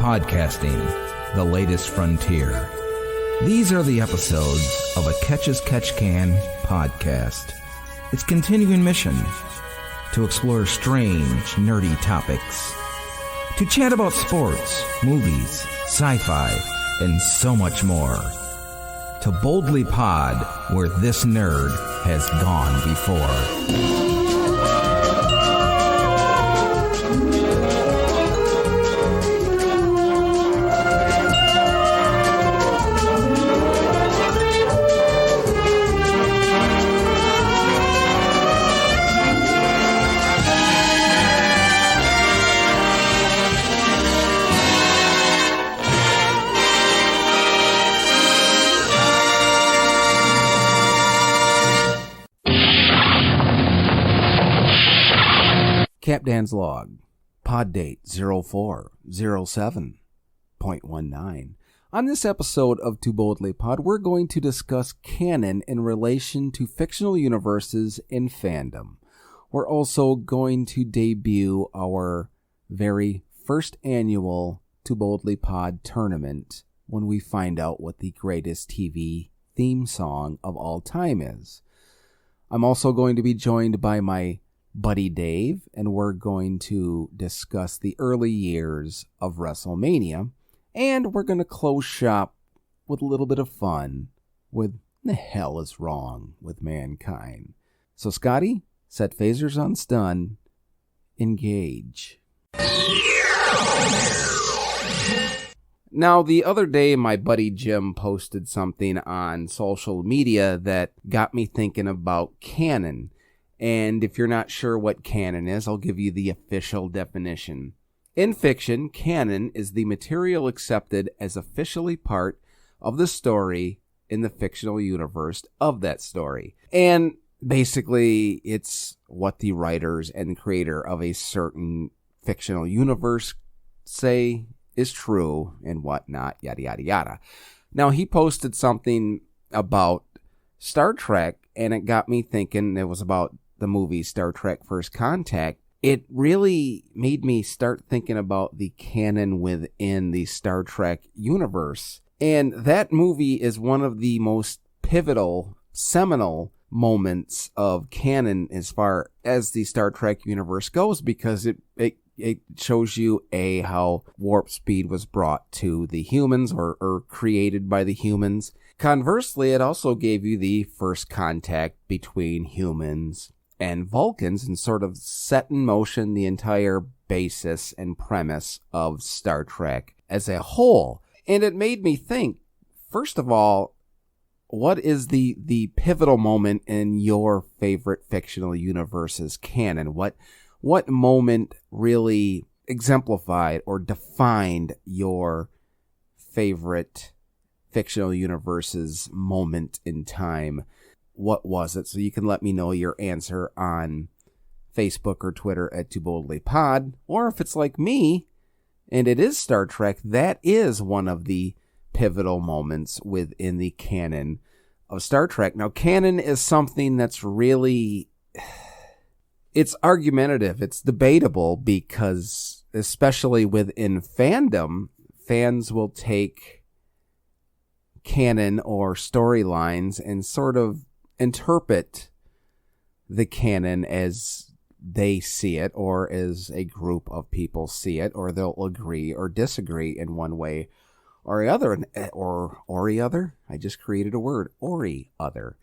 Podcasting, the latest frontier. These are the episodes of a Catch as Catch Can podcast. Its continuing mission: to explore strange, nerdy topics, to chat about sports, movies, sci-fi, and so much more. To boldly pod where this nerd has gone before. Captain's Log, pod date 0407.19. On this episode of Too Boldly Pod, we're going to discuss canon in relation to fictional universes in fandom. We're also going to debut our very first annual Too Boldly Pod tournament when we find out what the greatest TV theme song of all time is. I'm also going to be joined by my buddy Dave, and we're going to discuss the early years of WrestleMania, and we're going to close shop with a little bit of fun with the hell is wrong with mankind. So Scotty, set phasers on stun, engage. Now, the other day, my buddy Jim posted something on social media that got me thinking about canon. And if you're not sure what canon is, I'll give you the official definition. In fiction, canon is the material accepted as officially part of the story in the fictional universe of that story. And basically, it's what the writers and creator of a certain fictional universe say is true and whatnot, yada, yada, yada. Now, he posted something about Star Trek, and it got me thinking. It was about the movie Star Trek First Contact. It really made me start thinking about the canon within the Star Trek universe. And that movie is one of the most pivotal, seminal moments of canon as far as the Star Trek universe goes, because it shows you how warp speed was brought to the humans or created by the humans. Conversely, it also gave you the first contact between humans and Vulcans and sort of set in motion the entire basis and premise of Star Trek as a whole. And it made me think, first of all, what is the pivotal moment in your favorite fictional universe's canon? What moment really exemplified or defined your favorite fictional universe's moment in time? What was it? So you can let me know your answer on Facebook or Twitter at Too Boldly Pod. Or if it's like me, and it is Star Trek, that is one of the pivotal moments within the canon of Star Trek. Now, canon is something that's really, it's argumentative, it's debatable, because especially within fandom, fans will take canon or storylines and sort of interpret the canon as they see it, or as a group of people see it, or they'll agree or disagree in one way or the other, or the other. I just created a word, or the other.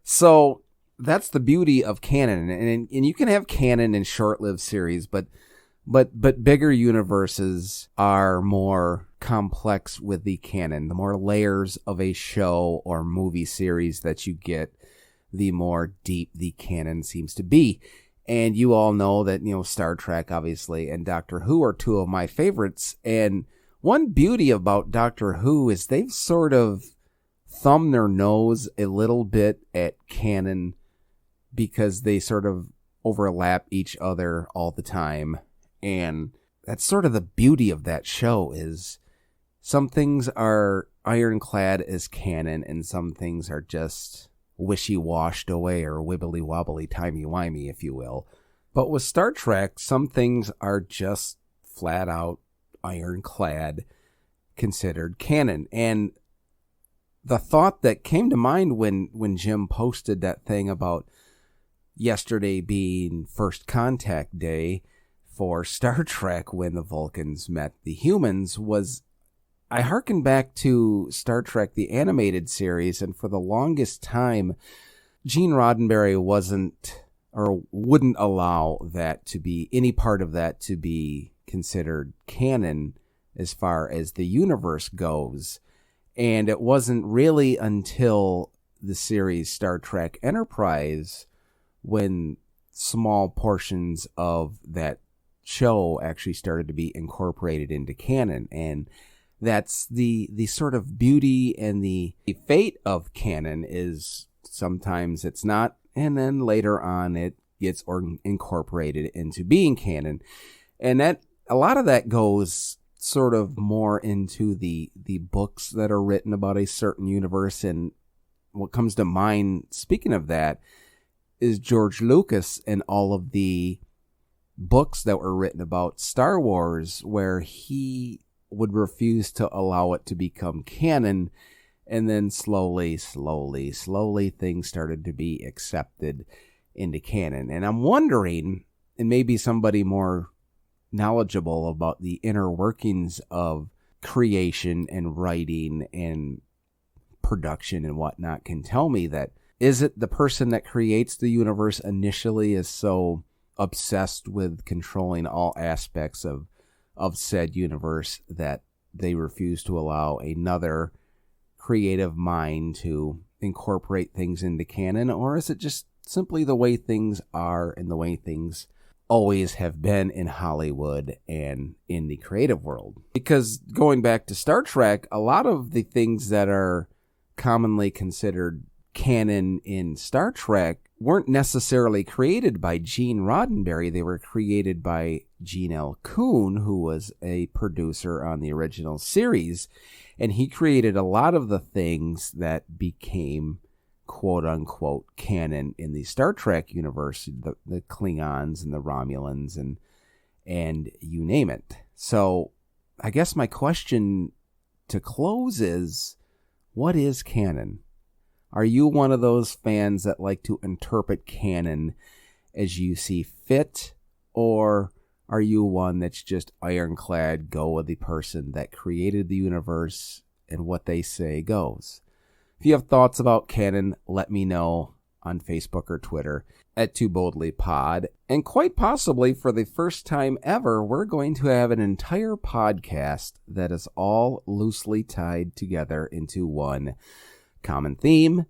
So that's the beauty of canon, and you can have canon in short-lived series, but bigger universes are more complex with the canon. The more layers of a show or movie series that you get, the more deep the canon seems to be. And you all know that, Star Trek, obviously, and Doctor Who are two of my favorites. And one beauty about Doctor Who is they've sort of thumbed their nose a little bit at canon, because they sort of overlap each other all the time. And that's sort of the beauty of that show, is some things are ironclad as canon, and some things are just wishy-washed away, or wibbly-wobbly, timey-wimey, if you will. But with Star Trek, some things are just flat out, ironclad considered canon. And the thought that came to mind when Jim posted that thing about yesterday being First Contact Day for Star Trek when the Vulcans met the humans was, I hearkened back to Star Trek, the animated series, and for the longest time, Gene Roddenberry wasn't or wouldn't allow that to be, any part of that to be considered canon as far as the universe goes. And it wasn't really until the series Star Trek Enterprise when small portions of that show actually started to be incorporated into canon. And that's the sort of beauty and the fate of canon is sometimes it's not, and then later on it gets incorporated into being canon. And that a lot of that goes sort of more into the books that are written about a certain universe. And what comes to mind, speaking of that, is George Lucas and all of the books that were written about Star Wars, where he would refuse to allow it to become canon. And then slowly, things started to be accepted into canon. And I'm wondering, and maybe somebody more knowledgeable about the inner workings of creation and writing and production and whatnot can tell me that, is it the person that creates the universe initially is so obsessed with controlling all aspects of said universe that they refuse to allow another creative mind to incorporate things into canon? Or is it just simply the way things are and the way things always have been in Hollywood and in the creative world? Because going back to Star Trek, a lot of the things that are commonly considered canon in Star Trek weren't necessarily created by Gene Roddenberry. They were created by Gene L. Coon, who was a producer on the original series, and he created a lot of the things that became quote-unquote canon in the Star Trek universe, the Klingons and the Romulans and you name it. So I guess my question to close is, what is canon? Are you one of those fans that like to interpret canon as you see fit, or are you one that's just ironclad, go with the person that created the universe and what they say goes? If you have thoughts about canon, let me know on Facebook or Twitter at Too Boldly Pod. And quite possibly for the first time ever, we're going to have an entire podcast that is all loosely tied together into one common theme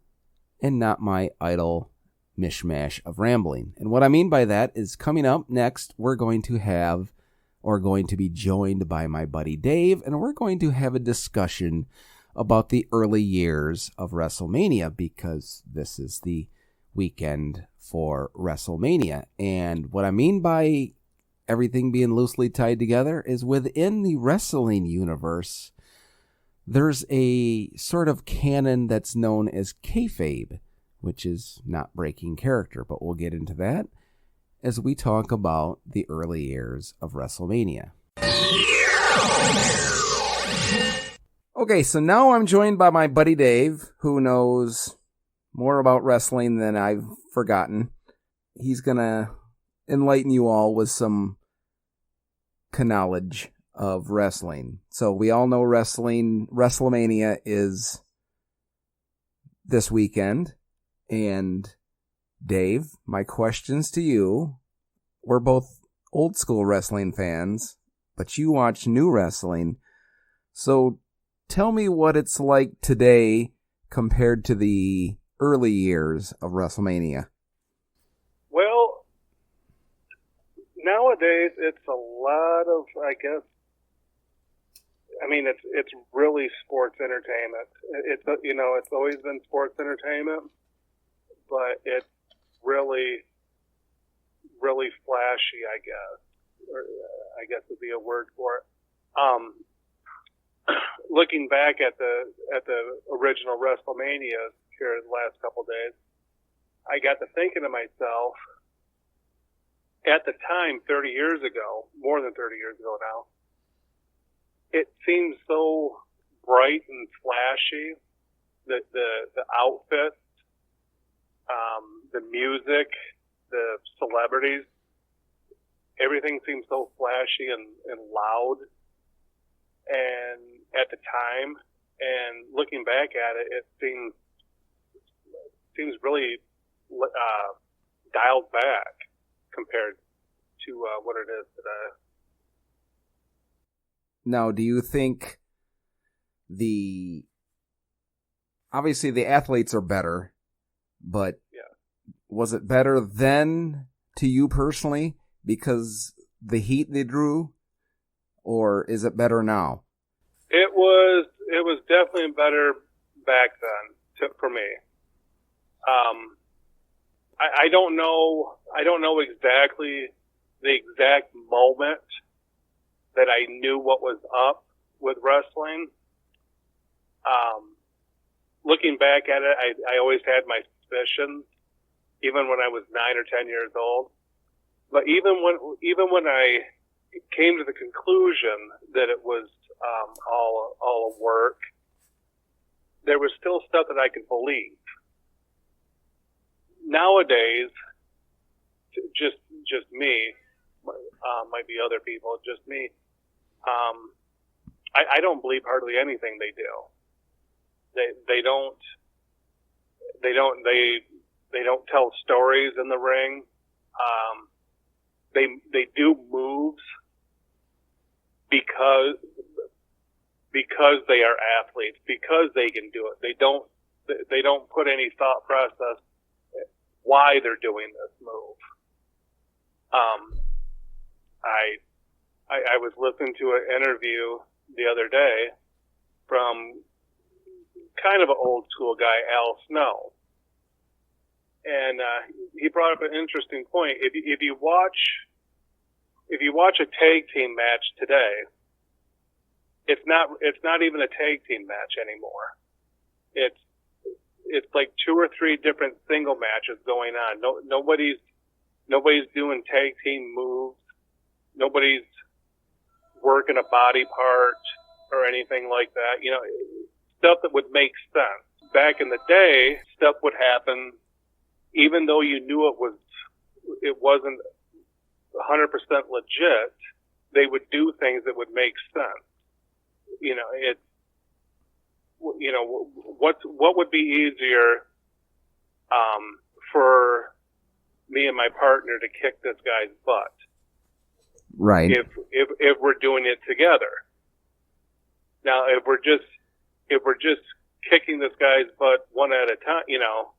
and not my idle mishmash of rambling. And what I mean by that is, coming up next, we're going to be joined by my buddy Dave, and we're going to have a discussion about the early years of WrestleMania, because this is the weekend for WrestleMania. And what I mean by everything being loosely tied together is, within the wrestling universe, there's a sort of canon that's known as kayfabe, which is not breaking character, but we'll get into that as we talk about the early years of WrestleMania. Okay, so now I'm joined by my buddy Dave, who knows more about wrestling than I've forgotten. He's going to enlighten you all with some knowledge of wrestling. So we all know WrestleMania is this weekend. And Dave, my questions to you, we're both old school wrestling fans, but you watch new wrestling. So tell me what it's like today compared to the early years of WrestleMania. Well, nowadays it's a lot of, it's really sports entertainment. It's always been sports entertainment, but it's really, really flashy, I guess. Or I guess would be a word for it. Looking back at the original WrestleMania here the last couple of days, I got to thinking to myself, at the time, 30 years ago, more than 30 years ago now, it seemed so bright and flashy. The outfits, the music, the celebrities, everything seemed so flashy and loud. And at the time, and looking back at it, it seems really dialed back compared to what it is today. Now, do you think obviously the athletes are better, but was it better then to you personally because the heat they drew, or is it better now? It was definitely better back then for me. I don't know exactly the exact moment that I knew what was up with wrestling. Looking back at it, I always had my suspicions, even when I was 9 or 10 years old. But even when I came to the conclusion that it was all a work, there was still stuff that I could believe. Nowadays, just me, might be other people, just me. I don't believe hardly anything they do. They don't tell stories in the ring. They do moves because they are athletes, because they can do it. They don't put any thought process why they're doing this move. I was listening to an interview the other day from kind of an old school guy, Al Snow. And he brought up an interesting point. If you watch a tag team match today, it's not even a tag team match anymore. It's like 2 or 3 different single matches going on. Nobody's doing tag team moves. Nobody's working a body part or anything like that. You know, stuff that would make sense. Back in the day, stuff would happen even though you knew it wasn't 100% legit. They would do things that would make sense. You know, what would be easier for me and my partner to kick this guy's butt? Right. If we're doing it together. Now, if we're just kicking this guy's butt one at a time, you know,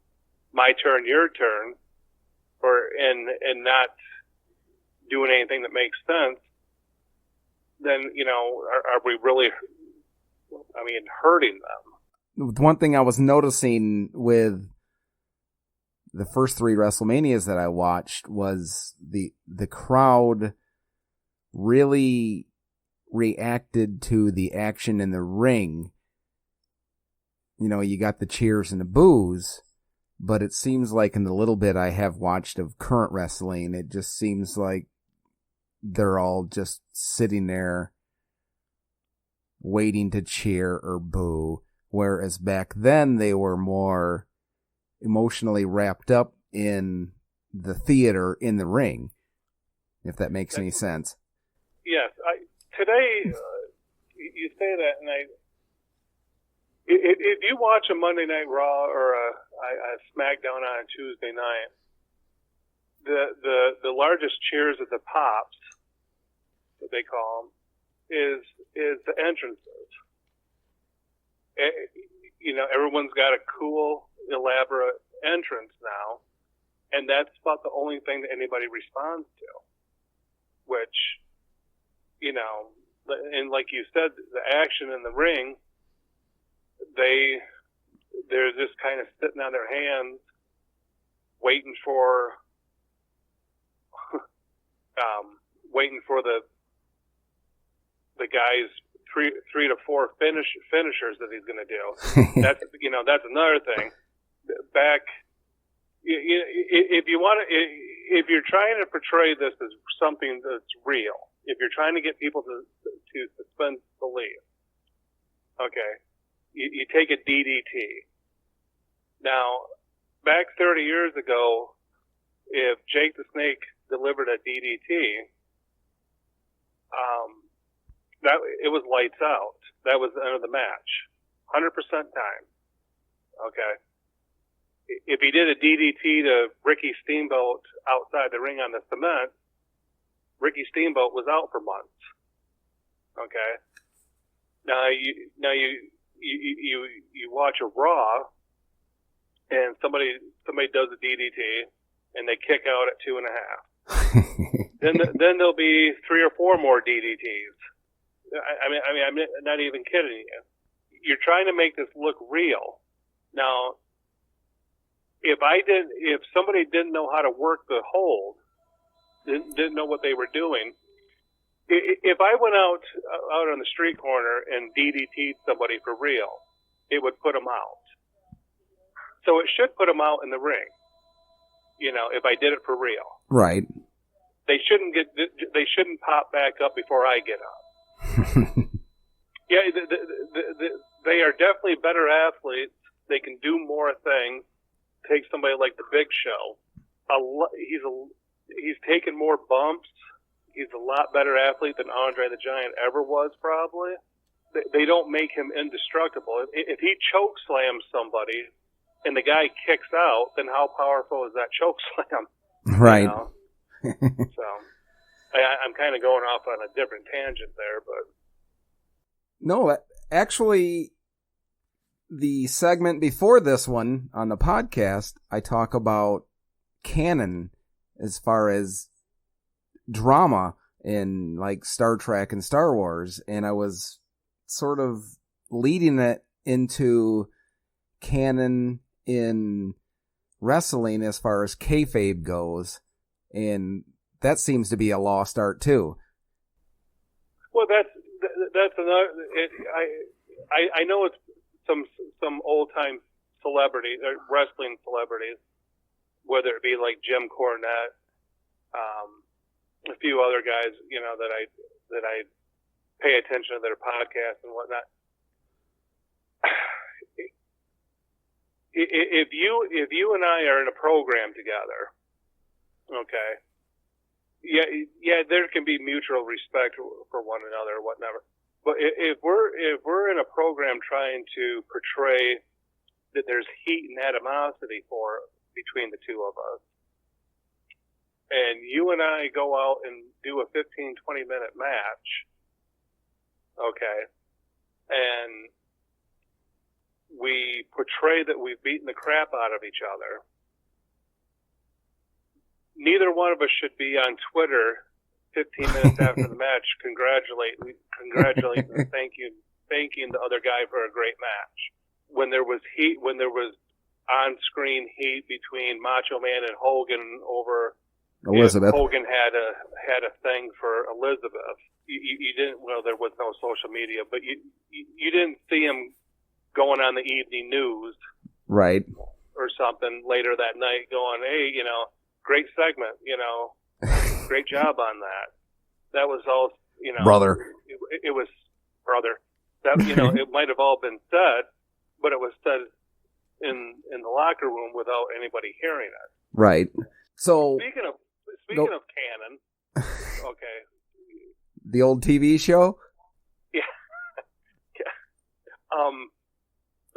my turn, your turn, and not doing anything that makes sense, then, you know, are we really, hurting them? One thing I was noticing with the first 3 WrestleManias that I watched was the crowd really reacted to the action in the ring. You know, you got the cheers and the boos, but it seems like in the little bit I have watched of current wrestling, it just seems like they're all just sitting there waiting to cheer or boo, whereas back then they were more emotionally wrapped up in the theater, in the ring, if that makes any sense. Yes. Today, you say that, and if you watch a Monday Night Raw or a SmackDown on a Tuesday night, the largest cheers at the pops, what they call them, is the entrances. You know, everyone's got a cool, elaborate entrance now, and that's about the only thing that anybody responds to. Which, you know, and like you said, the action in the ring, they're just kind of sitting on their hands, waiting for the guy's three to four finishers that he's going to do. That's that's another thing. Back, if you want to, if you're trying to portray this as something that's real, if you're trying to get people to suspend belief, okay, you take a DDT. Now, back 30 years ago, if Jake the Snake delivered a DDT, it was lights out. That was the end of the match. 100% time. Okay. If he did a DDT to Ricky Steamboat outside the ring on the cement, Ricky Steamboat was out for months. Okay. Now you watch a Raw, and somebody does a DDT, and they kick out at 2.5. then there'll be 3 or 4 more DDTs. I mean, I'm not even kidding you. You're trying to make this look real. Now, if somebody didn't know how to work the hold, didn't know what they were doing, if I went out on the street corner and DDT'd somebody for real, it would put them out. So it should put them out in the ring. You know, if I did it for real. Right. They shouldn't pop back up before I get up. Yeah, they are definitely better athletes. They can do more things. Take somebody like the Big Show. He's taken more bumps. He's a lot better athlete than Andre the Giant ever was, probably. They don't make him indestructible. If he choke slams somebody and the guy kicks out, then how powerful is that choke slam? Right. You know? So I'm kind of going off on a different tangent there, but no, actually, the segment before this one on the podcast, I talk about canon as far as drama in like Star Trek and Star Wars, and I was sort of leading it into canon in wrestling as far as kayfabe goes, and that seems to be a lost art too. Well, that's another. I know it's some old time celebrities, wrestling celebrities, whether it be like Jim Cornette, a few other guys, you know, that I pay attention to their podcasts and whatnot. If you and I are in a program together, okay, yeah, there can be mutual respect for one another or whatever. But if we're in a program trying to portray that there's heat and animosity between the two of us, and you and I go out and do a 15-20 minute match, okay, and we portray that we've beaten the crap out of each other, neither one of us should be on Twitter 15 minutes after the match congratulating and thanking the other guy for a great match. When there was heat, when there was on-screen heat between Macho Man and Hogan over Elizabeth. Hogan had a thing for Elizabeth. You didn't. Well, there was no social media, but you didn't see him going on the evening news, right, or something later that night, going, "Hey, you know, great segment, you know, great job on that." That was all, you know, brother. It was brother. That, you know, it might have all been said, but it was said in the locker room without anybody hearing it. Right. So speaking of Canon, okay, the old TV show. Yeah.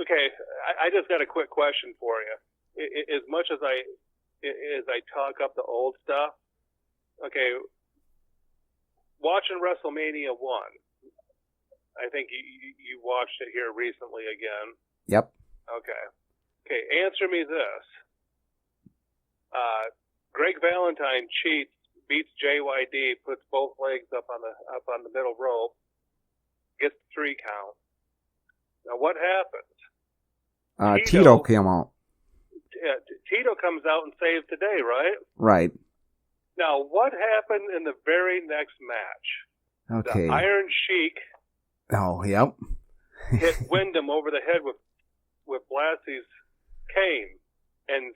Okay, I just got a quick question for you. As much as I talk up the old stuff, okay, watching WrestleMania 1, I think you watched it here recently again. Yep. Okay, answer me this. Greg Valentine cheats, beats JYD, puts both legs up on the middle rope, gets the 3 count. Now what happens? Tito came out. Tito comes out and saves the day, right? Right. Now, what happened in the very next match? Okay. The Iron Sheik. Oh, yep. Hit Wyndham over the head with Blassie's cane and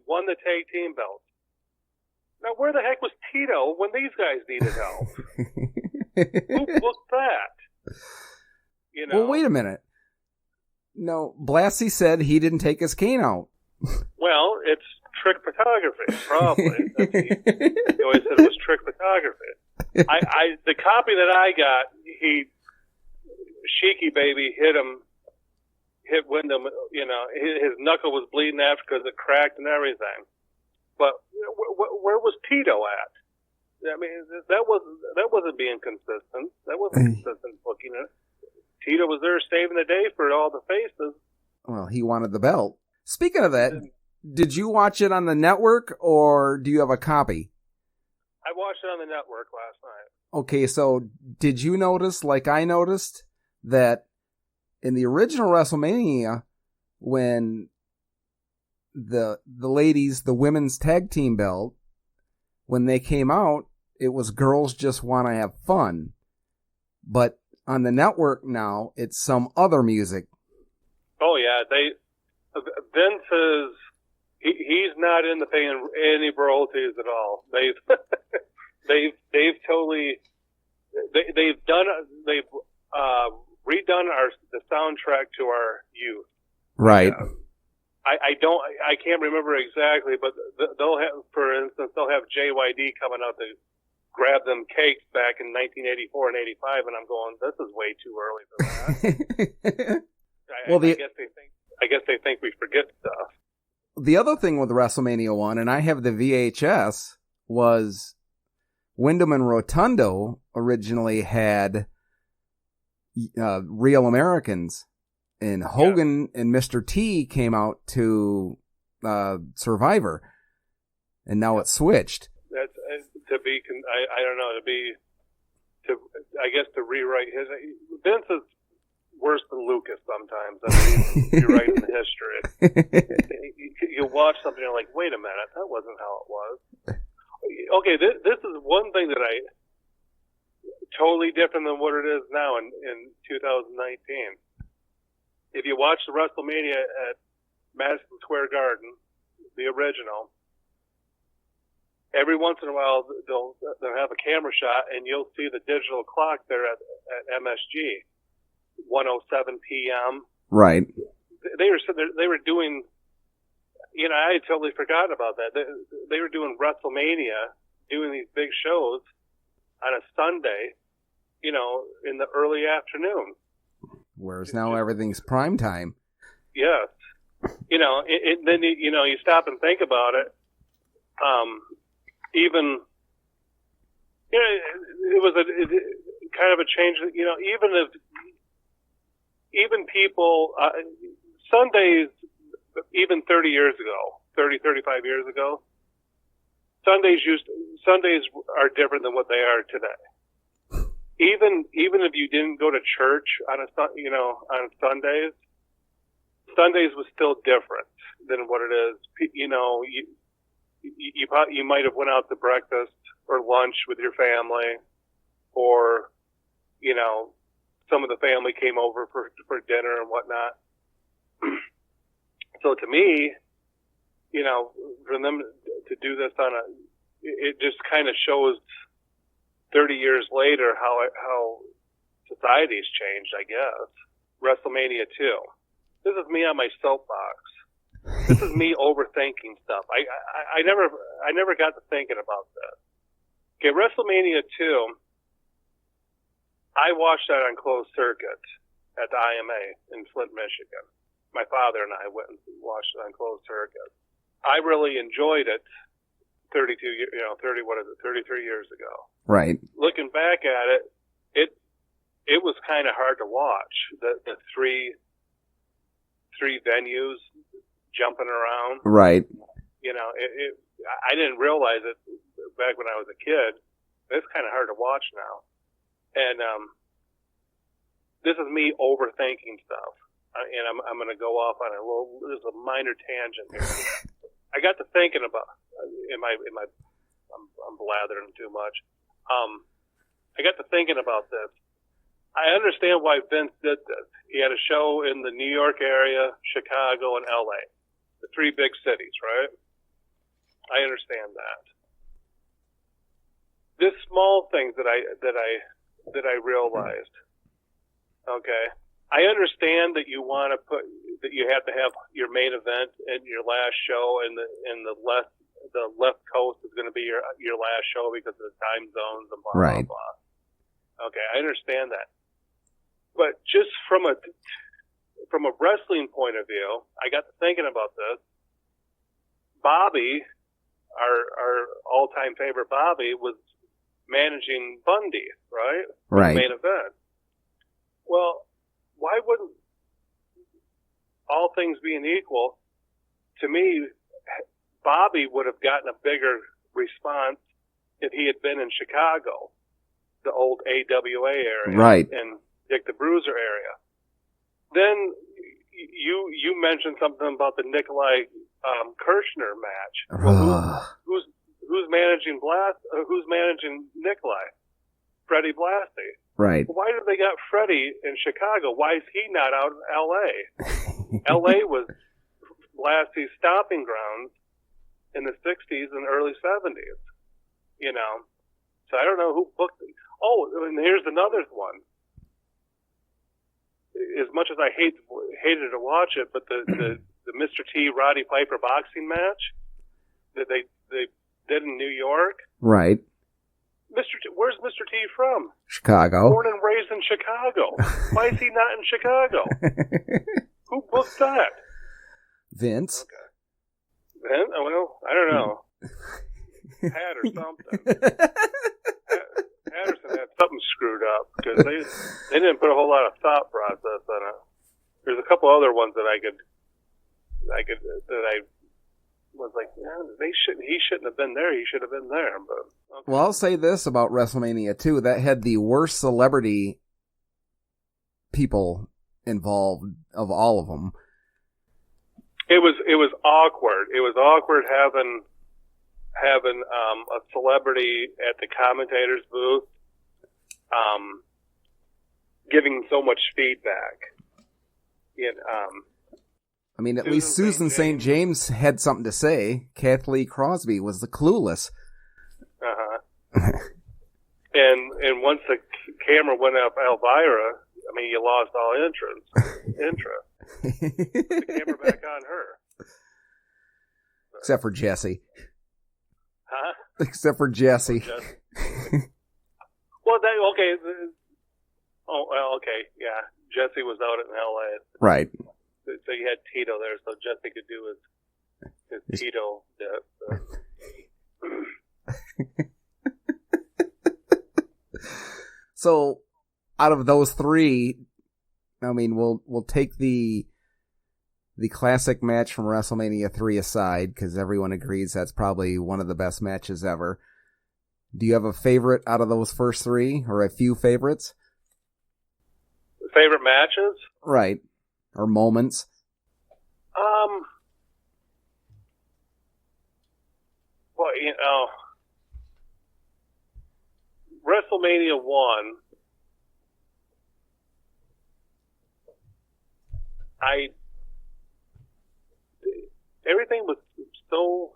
won the tag team belt. Now, where the heck was Tito when these guys needed help? Who booked that? You know. Well, wait a minute. No, Blassie said he didn't take his cane out. Well, it's trick photography, probably. He always said it was trick photography. The copy that I got, Sheiky Baby hit Wyndham, you know, his knuckle was bleeding after because it cracked and everything. But where was Tito at? I mean, that wasn't being consistent. That wasn't consistent booking it. Tito was there saving the day for all the faces. Well, he wanted the belt. Speaking of that, did you watch it on the network or do you have a copy? I watched it on the network last night. Okay, so did you notice, like I noticed, that in the original WrestleMania, when the ladies, the women's tag team belt, when they came out, it was Girls Just Want to Have Fun. But on the network now, it's some other music. Oh yeah, Vince is he's not into paying any royalties at all. They've totally redone the soundtrack to our youth. Right. I can't remember exactly, but they'll have, for instance, they'll have JYD coming out to grab them cakes back in 1984 and 85, and I'm going, this is way too early for that. I guess they think we forget stuff. The other thing with WrestleMania 1, and I have the VHS, was Wyndham and Rotundo originally had Real Americans, and Hogan and Mr. T came out to Survivor, and now it's switched. That's I guess to rewrite his. Vince is worse than Lucas sometimes. I mean, rewriting the history. You watch something, you're like, wait a minute, that wasn't how it was. Okay, this is one thing that I totally different than what it is now in 2019. If you watch the WrestleMania at Madison Square Garden, the original, every once in a while they'll have a camera shot and you'll see the digital clock there at MSG, 1:07 p.m. Right. They were doing, you know, I had totally forgotten about that. They were doing WrestleMania, doing these big shows on a Sunday, you know, in the early afternoon. Whereas now everything's prime time. Yes. You know, then you stop and think about it. Even, you know, it was kind of a change. You know, even people, Sundays, even 30 years ago, 35 years ago, Sundays are different than what they are today. Even if you didn't go to church on Sundays was still different than what it is. You know, you might have went out to breakfast or lunch with your family, or, you know, some of the family came over for dinner and whatnot. So to me, you know, for them to do this it just kind of shows 30 years later how society's changed, I guess. WrestleMania 2. This is me on my soapbox. This is me overthinking stuff. I never got to thinking about this. Okay, WrestleMania 2, I watched that on closed circuit at the IMA in Flint, Michigan. My father and I went and watched it on closed circuit. I really enjoyed it 33 years ago. Right. Looking back at it, it was kind of hard to watch. The three venues jumping around. Right. You know, I didn't realize it back when I was a kid. It's kind of hard to watch now. And this is me overthinking stuff. And I'm going to go off on there's a minor tangent here. I got to thinking about, I'm blathering too much. I got to thinking about this. I understand why Vince did this. He had a show in the New York area, Chicago, and LA. The three big cities, right? I understand that. this small things that I realized. Okay, I understand that you want to that you have to have your main event and your last show, and the left coast is going to be your last show because of the time zones and blah right. blah blah. Okay, I understand that, but just from a wrestling point of view, I got to thinking about this. Bobby, our all-time favorite Bobby, was managing Bundy, right? Right. The main event. Well, why wouldn't, all things being equal, to me, Bobby would have gotten a bigger response if he had been in Chicago, the old AWA area, right, and Dick the Bruiser area. Then you mentioned something about the Nikolai Kirchner match. Well, who's managing who's managing Nikolai? Freddie Blassie. Right. Why did they got Freddie in Chicago? Why is he not out in L.A.? L.A. was Blassie's stomping grounds in the 60s and early 70s. You know, so I don't know who booked it. Oh, and here's another one. As much as I hated to watch it, but the Mr. T Roddy Piper boxing match that they did in New York. Right. Where's Mr. T from? Chicago. Born and raised in Chicago. Why is he not in Chicago? Who booked that? Vince. Okay. Vince? Well, I don't know. Pat or something. Patterson had something screwed up because they didn't put a whole lot of thought process on it. There's a couple other ones that I was like, yeah, he shouldn't have been there. He should have been there. But okay. Well, I'll say this about WrestleMania 2. That had the worst celebrity people involved of all of them. It was awkward. It was awkward having a celebrity at the commentator's booth, giving so much feedback. I mean, at least Susan St. James had something to say. Kathleen Crosby was the clueless. And once the camera went up Elvira, I mean, you lost all interest. Put the camera back on her. Except for Jesse. Huh? Except for Jesse. Well, okay. Oh, well, okay. Yeah. Jesse was out in L.A. Right. So you had Tito there, so Jesse could do his Tito dip. So, out of those three, I mean, we'll take the classic match from WrestleMania 3 aside, because everyone agrees that's probably one of the best matches ever. Do you have a favorite out of those first three, or a few favorites? Favorite matches? Right. Or moments? Well, WrestleMania 1, everything was so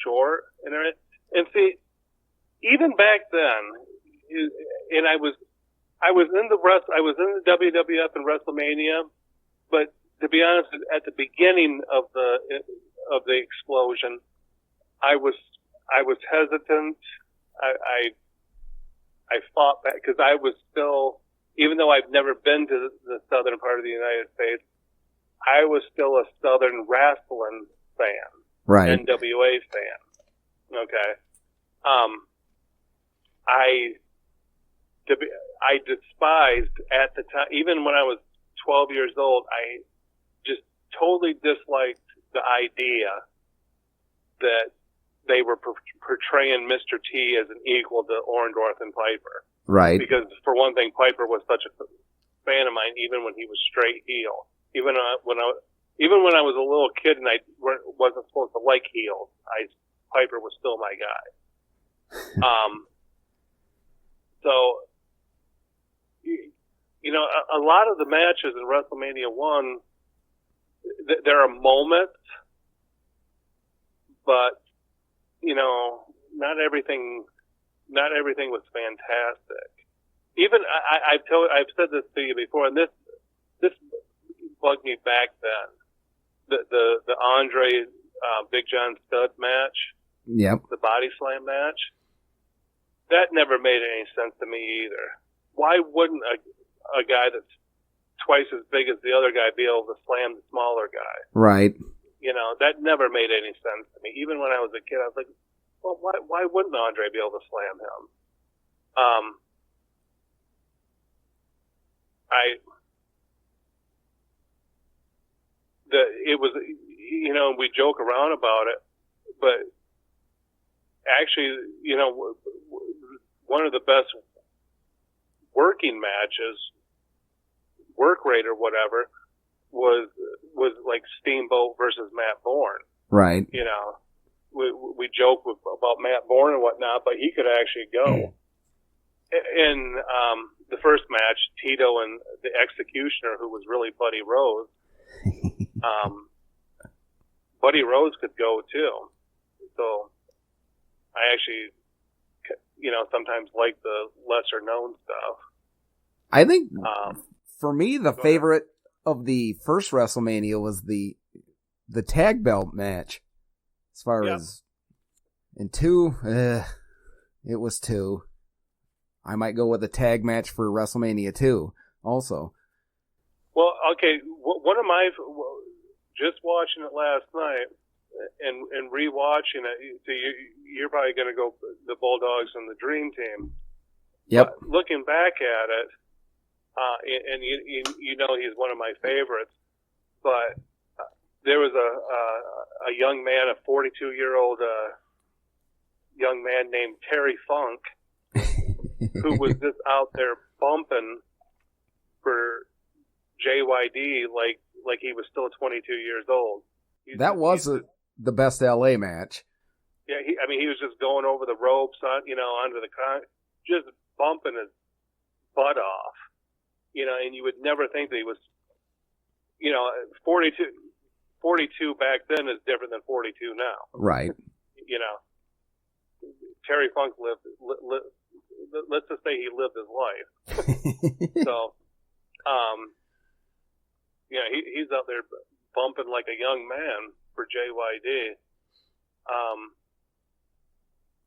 short and everything. And see, even back then, and I was in the WWF and WrestleMania, but to be honest, at the beginning of the explosion, I was hesitant. I fought back because I was still, even though I've never been to the southern part of the United States, I was still a southern wrestling fan, right? NWA fan. Okay. I despised at the time, even when I was 12 years old, I just totally disliked the idea that they were portraying Mr. T as an equal to Orndorff and Piper. Right. Because for one thing, Piper was such a fan of mine, even when he was straight heel. Even when I was a little kid and I wasn't supposed to like heels, Piper was still my guy. So, a lot of the matches in WrestleMania 1, there are moments, but, not everything not everything was fantastic. Even I've said this to you before, and this bugged me back then. The Andre Big John Studd match, the body slam match, that never made any sense to me either. Why wouldn't a guy that's twice as big as the other guy be able to slam the smaller guy? Right. That never made any sense to me. Even when I was a kid, I was like, well, why wouldn't Andre be able to slam him? It was, we joke around about it, but actually, one of the best working matches, work rate or whatever, was like Steamboat versus Matt Bourne. Right. We joke about Matt Bourne and whatnot, but he could actually go. In the first match, Tito and the Executioner, who was really Buddy Rose, Buddy Rose could go too. So I actually, sometimes like the lesser known stuff. I think for me, the favorite of the first WrestleMania was the tag belt match. As far as in 2, it was 2. I might go with a tag match for WrestleMania 2 also. Well, okay, one of my, just watching it last night and rewatching it, so you're probably going to go the Bulldogs and the Dream Team. Yep. But looking back at it, and he's one of my favorites, but there was a young man, a 42-year-old young man named Terry Funk, who was just out there bumping for JYD like he was still 22 years old. That was the best LA match. Yeah, he was just going over the ropes onto the just bumping his butt off. And you would never think that he was, 42 back then is different than 42 now. Right. Terry Funk lived, let's just say he lived his life. So, he's out there bumping like a young man for JYD.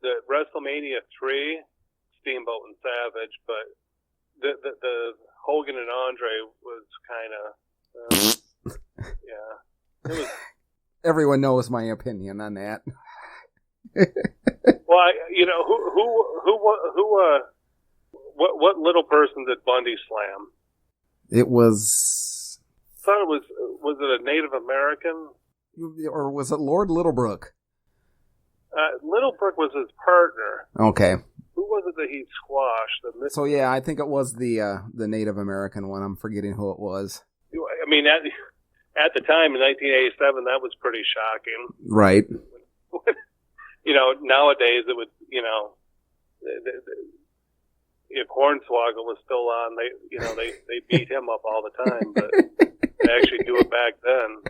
The WrestleMania 3, Steamboat and Savage, but the Hogan and Andre was kind of, It was, everyone knows my opinion on that. Well, what little person did Bundy slam? It was. I thought it was it a Native American? Or was it Lord Littlebrook? Littlebrook was his partner. Okay. Who was it that he squashed? So yeah, I think it was the Native American one. I'm forgetting who it was. I mean, at the time in 1987, that was pretty shocking. Right. Nowadays it would, if Hornswoggle was still on, they beat him up all the time, but they actually do it back then.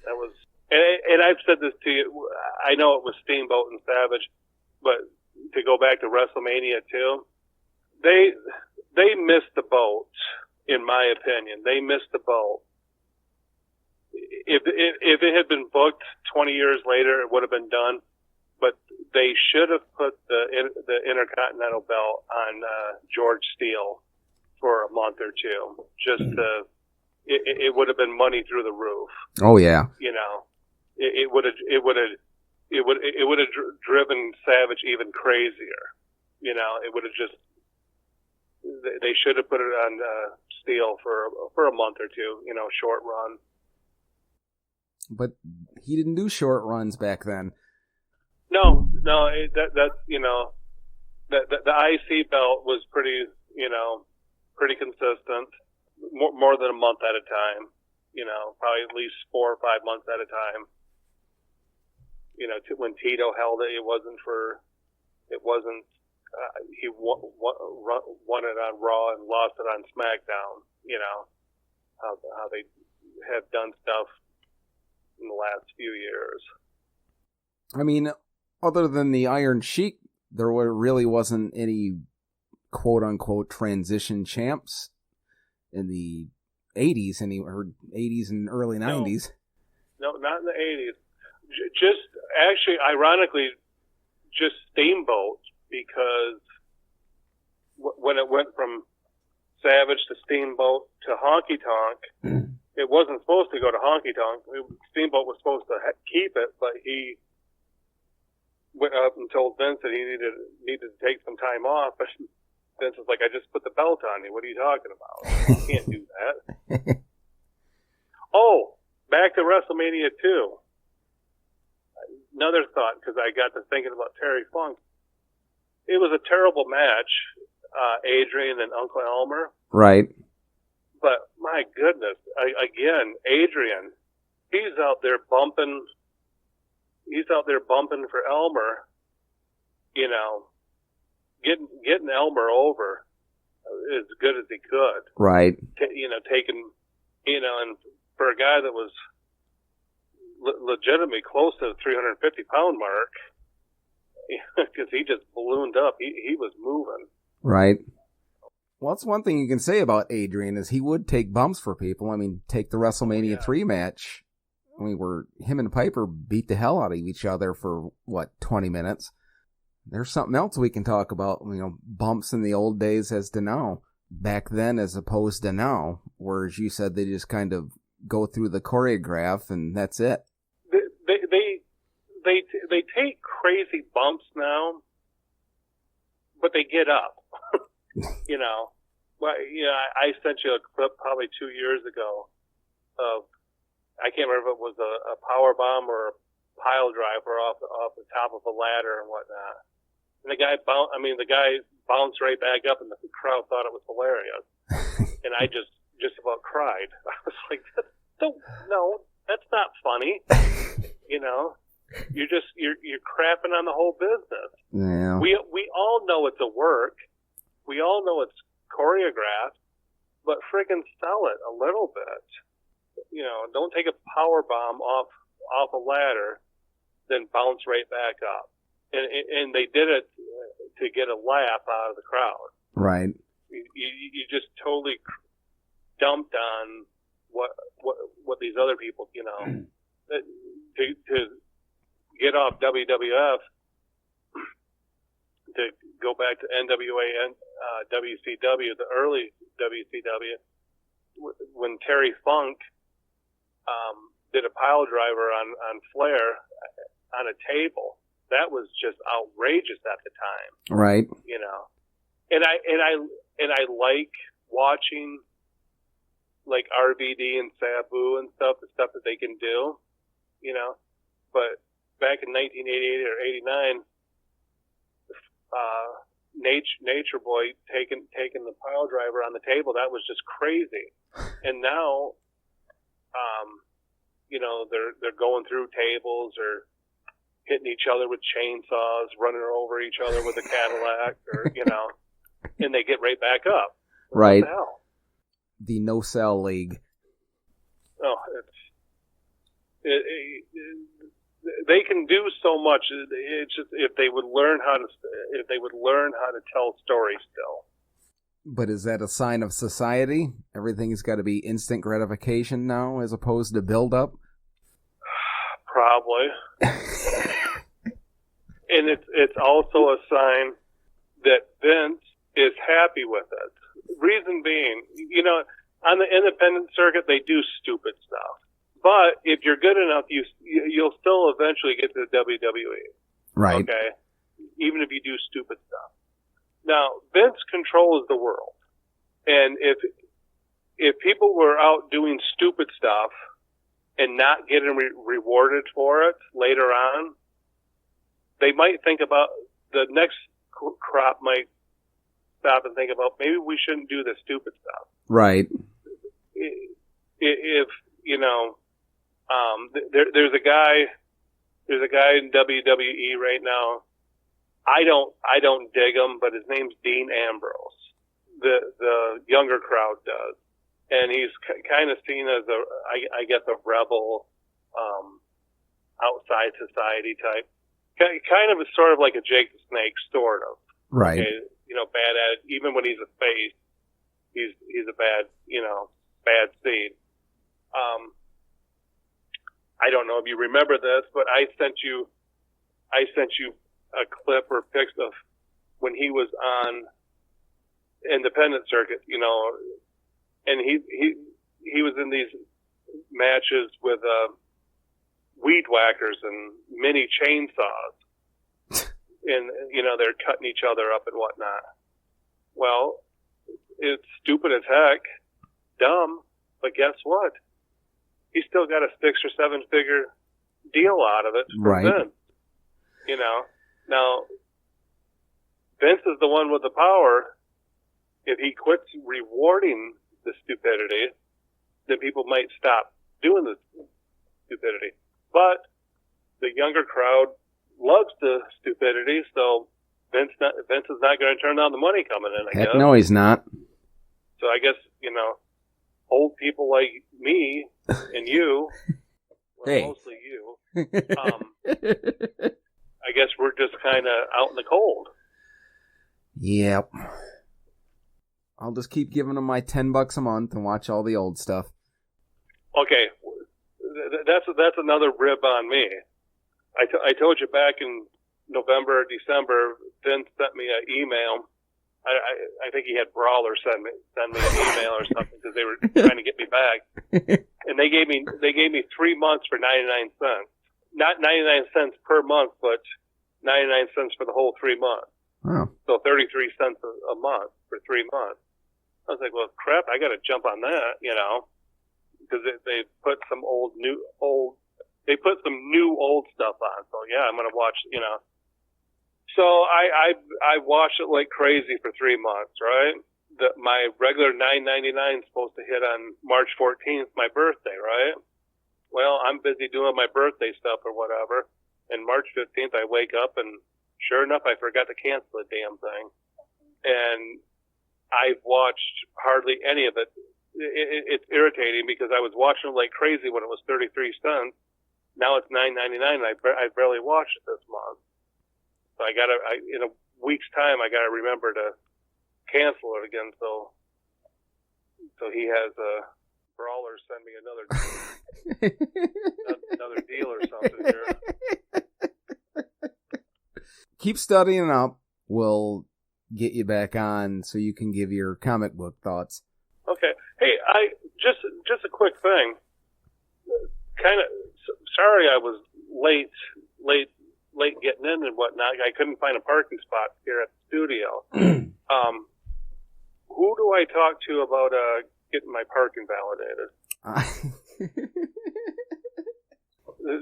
That was, and I've said this to you. I know it was Steamboat and Savage, but to go back to WrestleMania 2, they missed the boat. In my opinion, they missed the boat. If it had been booked 20 years later, it would have been done. But they should have put the Intercontinental belt on George Steele for a month or two. It would have been money through the roof. Oh yeah. It would have driven Savage even crazier. It would have just. They should have put it on Steele for a month or two. Short run. But he didn't do short runs back then. No, that's the IC belt was pretty consistent, more than a month at a time. Probably at least 4 or 5 months at a time. When Tito held it, it wasn't. He won it on Raw and lost it on SmackDown. How they have done stuff in the last few years. I mean, other than the Iron Sheik there really wasn't any quote-unquote transition champs in the 80s, or 80s and early 90s. No, not in the 80s. Just, actually, ironically, just Steamboat, because when it went from Savage to Steamboat to Honky Tonk, it wasn't supposed to go to Honky Tonk. Steamboat was supposed to keep it, but he went up and told Vince that he needed to take some time off. But Vince was like, I just put the belt on you. What are you talking about? You can't do that. Oh, back to WrestleMania 2. Another thought, because I got to thinking about Terry Funk. It was a terrible match, Adrian and Uncle Elmer. Right. But my goodness, again, Adrian, he's out there bumping for Elmer, you know, getting Elmer over as good as he could. Right. Taking, and for a guy that was legitimately close to the 350-pound mark, because he just ballooned up. He was moving. Right. Well, that's one thing you can say about Adrian is he would take bumps for people. I mean, take the WrestleMania 3 match. I mean, where him and Piper beat the hell out of each other for, 20 minutes. There's something else we can talk about, bumps in the old days as to now. Back then as opposed to now, whereas you said they just kind of go through the choreograph and that's it. They take crazy bumps now, but they get up. I sent you a clip probably 2 years ago of, I can't remember if it was a power bomb or a pile driver off the top of a ladder and whatnot. And the guy bounced right back up, and the crowd thought it was hilarious. And I just about cried. I was like, no, that's not funny. You're crapping on the whole business. Yeah. We all know it's a work. We all know it's choreographed, but friggin' sell it a little bit. Don't take a power bomb off a ladder, then bounce right back up. And they did it to get a laugh out of the crowd. Right. You just totally dumped on what these other people, to get off WWF, to go back to NWA and WCW, the early WCW, when Terry Funk did a pile driver on Flair on a table. That was just outrageous at the time. Right. And I like watching like RVD and Sabu and stuff, the stuff that they can do, But back in 1988 or 89, Nature Boy taking the pile driver on the table, that was just crazy. And now, they're going through tables or hitting each other with chainsaws, running over each other with a Cadillac, or and they get right back up. Right. What the hell? The no-sell league. Oh, they can do so much. It's just if they would learn how to tell stories still. But is that a sign of society? Everything's got to be instant gratification now, as opposed to build-up. Probably. And it's also a sign that Vince is happy with it. Reason being, on the independent circuit, they do stupid stuff. But if you're good enough, you'll still eventually get to the WWE. Right. Okay? Even if you do stupid stuff. Now, Vince controls the world. And if people were out doing stupid stuff and not getting rewarded for it later on, they might think about, the next crop might stop and think about, maybe we shouldn't do the stupid stuff. Right. If there's a guy in WWE right now. I don't dig him, but his name's Dean Ambrose. The younger crowd does, and he's kind of seen as a rebel, outside society type. kind of sort of like a Jake the Snake, sort of. Right. Okay? Bad at it. Even when he's a face, he's a bad, bad seed. I don't know if you remember this, but I sent you a clip or pics of when he was on independent circuit, and he was in these matches with weed whackers and mini chainsaws, and they're cutting each other up and whatnot. Well, it's stupid as heck, dumb, but guess what? He still got a 6 or 7 figure deal out of it from right. Vince. Now Vince is the one with the power. If he quits rewarding the stupidity, then people might stop doing the stupidity. But the younger crowd loves the stupidity, so Vince is not going to turn down the money coming in, I guess. No, he's not. So I guess, old people like me and you, well, mostly you, I guess we're just kind of out in the cold. Yep. I'll just keep giving them my $10 a month and watch all the old stuff. Okay, that's another rib on me. I told you back in November or December, Vince sent me an email. I think he had Brawler send me an email or something because they were trying to get me back, and they gave me 3 months for 99 cents, not 99 cents per month, but 99 cents for the whole 3 months. Wow. So 33 cents a month for 3 months. I was like, well, crap, I got to jump on that, because they put some they put some new old stuff on. So yeah, I'm going to watch, So I watched it like crazy for 3 months, right? My regular $9.99 is supposed to hit on March 14th, my birthday, right? Well, I'm busy doing my birthday stuff or whatever. And March 15th, I wake up and sure enough, I forgot to cancel the damn thing. And I've watched hardly any of it. It's irritating because I was watching it like crazy when it was 33 cents. Now it's $9.99 and I barely watched it this month. So in a week's time, I gotta remember to cancel it again. So he has a Brawler send me another deal or something here. Keep studying up. We'll get you back on so you can give your comic book thoughts. Okay. Hey, just a quick thing. Kind of sorry I was late getting in and whatnot. I couldn't find a parking spot here at the studio. Who do I talk to about getting my parking validated?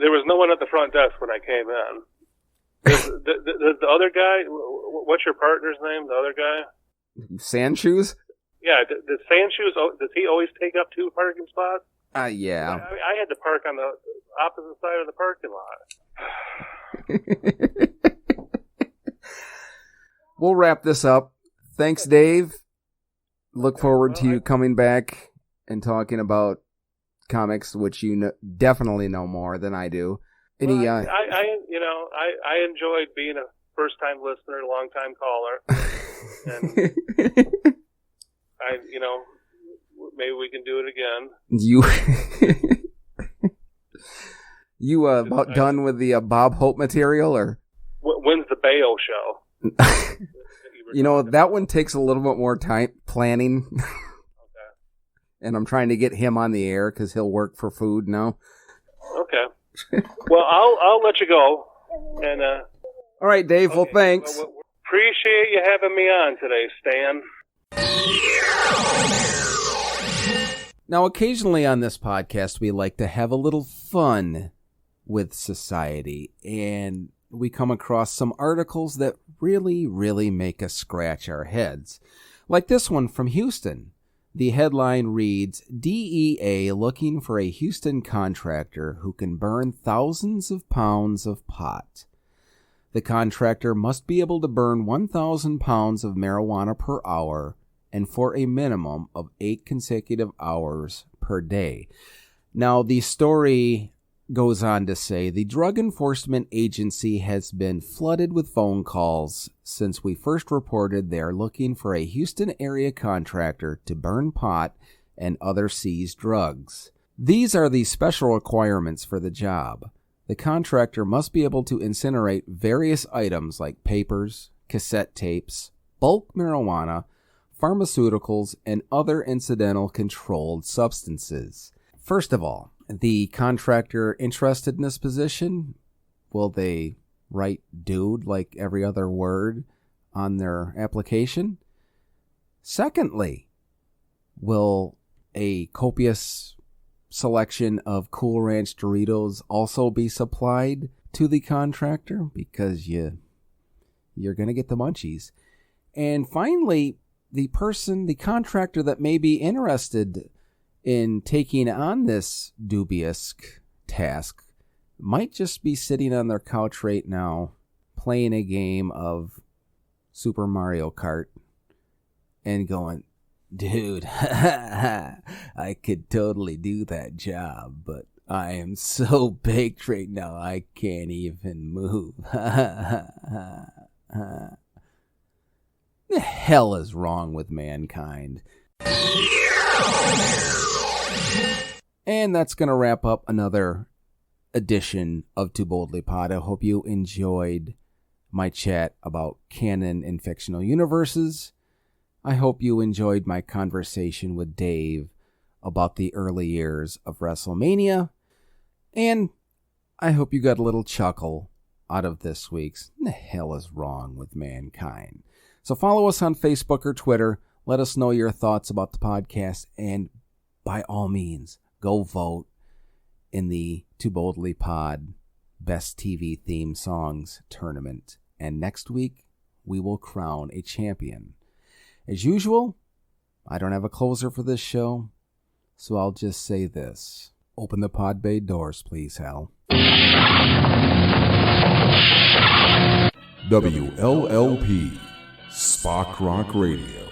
There was no one at the front desk when I came in. The other guy, what's your partner's name, the other guy? Sandshoes? Yeah, does Sandshoes, does he always take up 2 parking spots? Yeah. I had to park on the opposite side of the parking lot. We'll wrap this up. Thanks, Dave. Look forward to you coming back and talking about comics, which definitely know more than I do. I enjoyed being a first-time listener, long-time caller, and maybe we can do it again. You about done with the Bob Hope material, or when's the Bayo show? That one takes a little bit more time planning. Okay. And I'm trying to get him on the air because he'll work for food now. Okay. Well, I'll let you go. And all right, Dave. Okay. Well, thanks. Well, appreciate you having me on today, Stan. Now, occasionally on this podcast, we like to have a little fun with society, and we come across some articles that really, really make us scratch our heads. Like this one from Houston. The headline reads, DEA looking for a Houston contractor who can burn thousands of pounds of pot. The contractor must be able to burn 1,000 pounds of marijuana per hour and for a minimum of 8 consecutive hours per day. Now, the story goes on to say, the Drug Enforcement Agency has been flooded with phone calls since we first reported they are looking for a Houston area contractor to burn pot and other seized drugs. These are the special requirements for the job. The contractor must be able to incinerate various items like papers, cassette tapes, bulk marijuana, pharmaceuticals, and other incidental controlled substances. First of all, the contractor interested in this position, will they write dude like every other word on their application? Secondly, will a copious selection of Cool Ranch Doritos also be supplied to the contractor? Because you're going to get the munchies. And finally, the contractor that may be interested in taking on this dubious task might just be sitting on their couch right now playing a game of Super Mario Kart and going, dude, I could totally do that job, but I am so baked right now I can't even move. The hell is wrong with mankind? And that's going to wrap up another edition of Too Boldly Pod. I hope you enjoyed my chat about canon and fictional universes. I hope you enjoyed my conversation with Dave about the early years of WrestleMania. And I hope you got a little chuckle out of this week's "The hell is wrong with mankind?" So follow us on Facebook or Twitter. Let us know your thoughts about the podcast. And by all means, go vote in the Too Boldly Pod Best TV Theme Songs Tournament. And next week, we will crown a champion. As usual, I don't have a closer for this show, so I'll just say this. Open the pod bay doors, please, Hal. WLLP Spock Rock Radio.